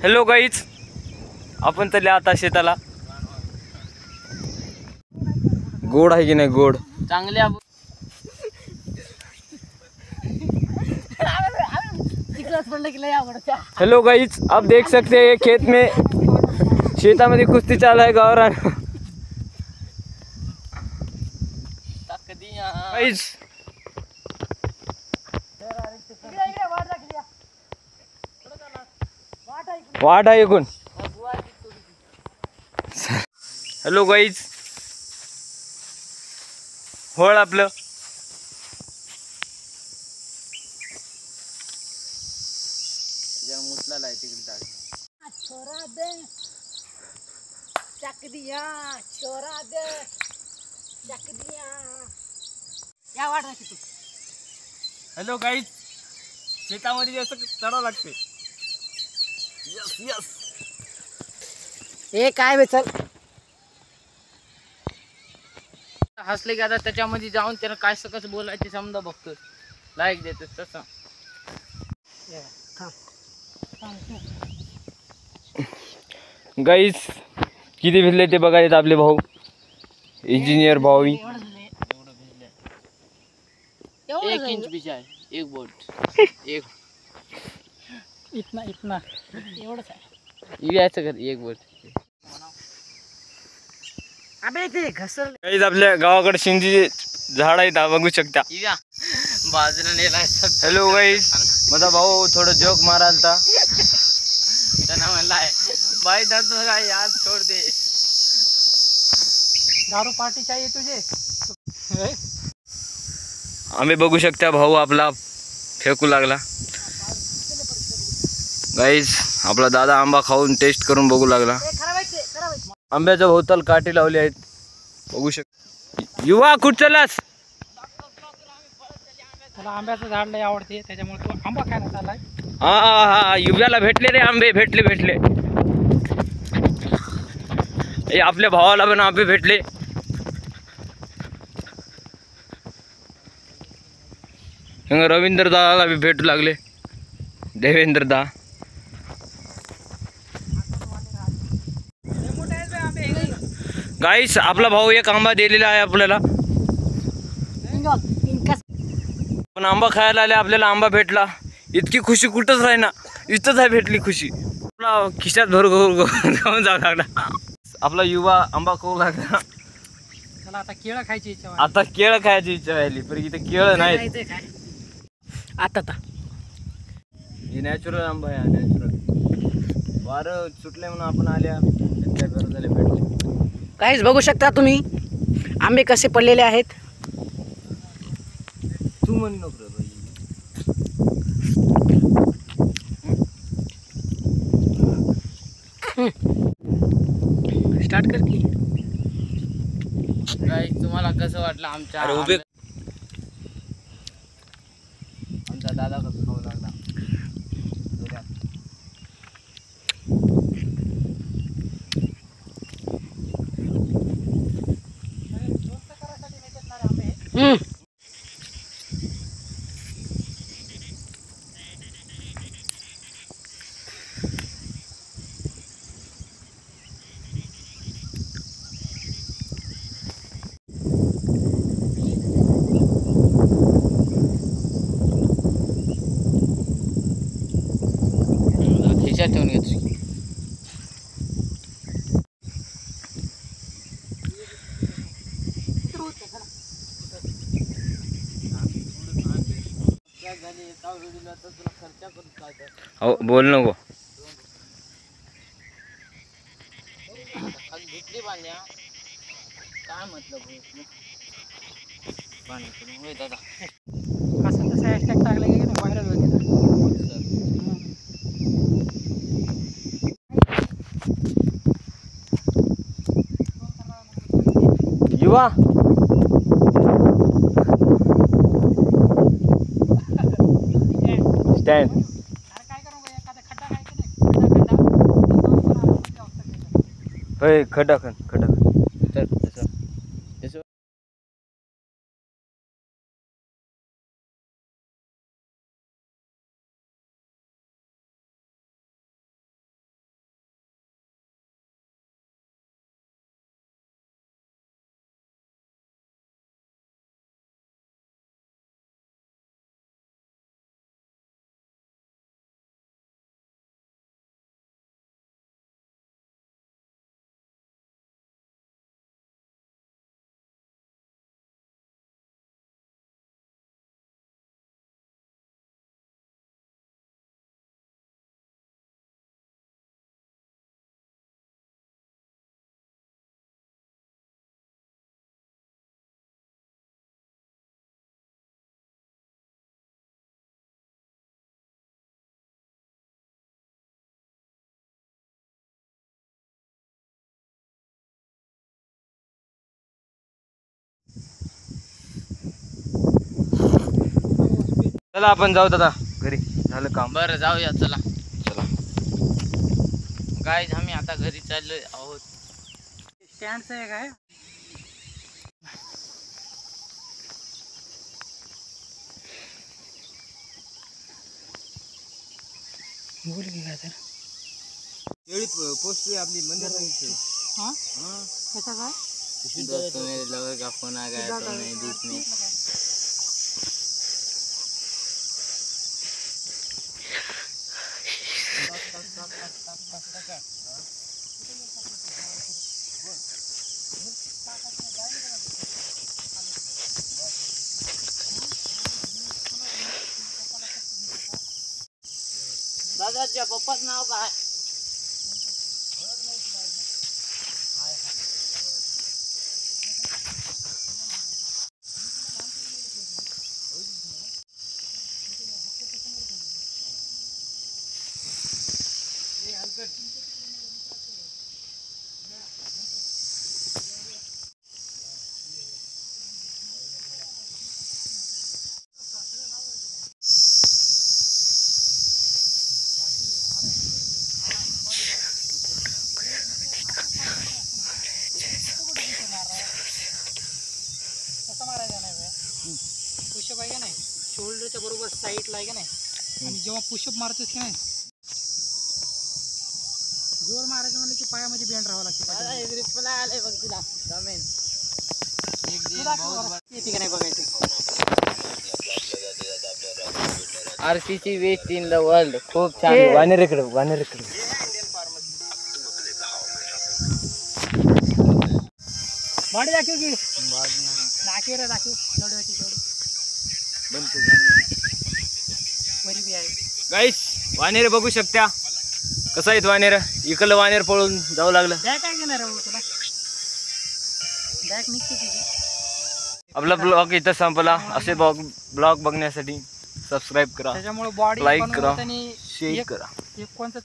Hello guys, आपण तर आता शेताला. गोड आहे की नाही गोड? चांगले हेलो गाइस, आप देख सकते हैं खेत में शेतामध्ये कुस्ती चालू आहे गावरान. गाइस वाट आहे कोण? हॅलो गाइस, होळ आपलं. छोरा दे चक दिया, छोरा दे चक दिया. या वाट राखी तू. हॅलो गाइस, शेतामध्ये असं चढावं लागते. Yes yes. हे काय बे, चल हसले की आता त्याच्यामध्ये जाऊन त्याला काय सकस बोलायचे समजा बघतो. लाईक देतो तसं. गाइस किती भिजले ते बघायचे आपले भाऊ, इंजिनियर भाऊ. एक इंच भिजा आहे, एक बोल्ट एक इतना इतना एवढंच आहे. यायचं कर एक बोल्ट. अबे ते घसर. गाइस आपल्या गावाकडे शिंदीचे झाड आहेत, बघू शकता. बाजूला नेलाय. हॅलो गाइस, माझा भाऊ थोडं जोक मारालता. त्यांना म्हणलाय भाई दर्द होगा यार छोड़ दे. दारू पार्टी चाहिए तुझे? आम्ही बघू शकता भाऊ आपला फेकू लागला. गाइस आपला दादा आंबा खाऊन टेस्ट करून बघू लागला. आंब्याच्या भोवताल काठी लावली आहेत, बघू शकता. युवा कुठ चलास? मला आंब्याचं झाड लय आवडते, त्याच्यामुळे तू आंबा खायला चाललाय. हा युव्याला भेटले रे आंबे, भेटले. हे आपल्या भावाला पण आंबे भेटले. रवींद्र दाला बी भेटू लागले. देवेंद्र दा. गाइस आपला भाऊ एक आंबा दिलेला आहे आपल्याला. पण आंबा खायला आले, आपल्याला आंबा भेटला. इतकी खुशी कुठंच आहे ना, इथंच आहे भेटली खुशी. आपला खिशात भर जाऊन जावं लागला. आपला युवा आंबा खाऊ लागला. मला आता केळं खायची इच्छा. आता केळं खायची इच्छा व्हायली, पण इथे केळं नाही. आता हे नॅचरल आंबा आहे, नॅचरल. वारं सुटले म्हणून आपण आल्या भेटले. काहीच बघू शकता तुम्ही आंबे कसे पडलेले आहेत. तू म्हण नको भाई. स्टार्ट कर की. गाईस तुम्हाला कसं वाटलं आमच्या आमचा दादा कसं खाऊ लागला. खिशात ठेवून घेतो. हो बोल नको. घेतली बांध्या काय मतलब दादा असं तसं हॅशटॅग टाकलं की व्हायरल होते. युवा स्टँड. खड्डा खड्डा. चला आपण जाऊ दादा घरी, झालं काम. बरं जाऊया चला. चला. गाईज आम्ही आता घरी चाललोय आहोत. स्टँडचं आहे काय? बोल की काय तर पोस्ट आपली मंदिर हां कसं काय? दोस्तों मेरे लवर का फोन आ गया तो मैं बीच में दादाच्या पप्पाचं नाव काय? कसं मारायचं नाही पुशअप आहे का नाही, शोल्डरच्या बरोबर साईडला आहे का नाही, आणि जेव्हा पुशअप मारतोस की नाही जोर मारायचं म्हणलं की पायामध्ये बेंड राहावं लागते. रिप्लाय आलाय बघ तिला कमेंट. येते का नाही बघायचं. RCC best in the world. खूप छान. वानेरेकडे बॉडी दाखव की दाखव रे दाखव तेवढं वरी बी आहे. गाईस वानेर बघू शकता कसं आहेत वानेर. इकडलं वानेर पळून जाऊ लागलं. बॅग काय घेणार आहे तुला? बॅग निघते तुझी. आपला ब्लॉग इथं संपला. असे ब्लॉग बघण्यासाठी सबस्क्राईब करा, त्याच्यामुळे बॉडी लाईक करा, आणि शेअर करा. एक कोणतं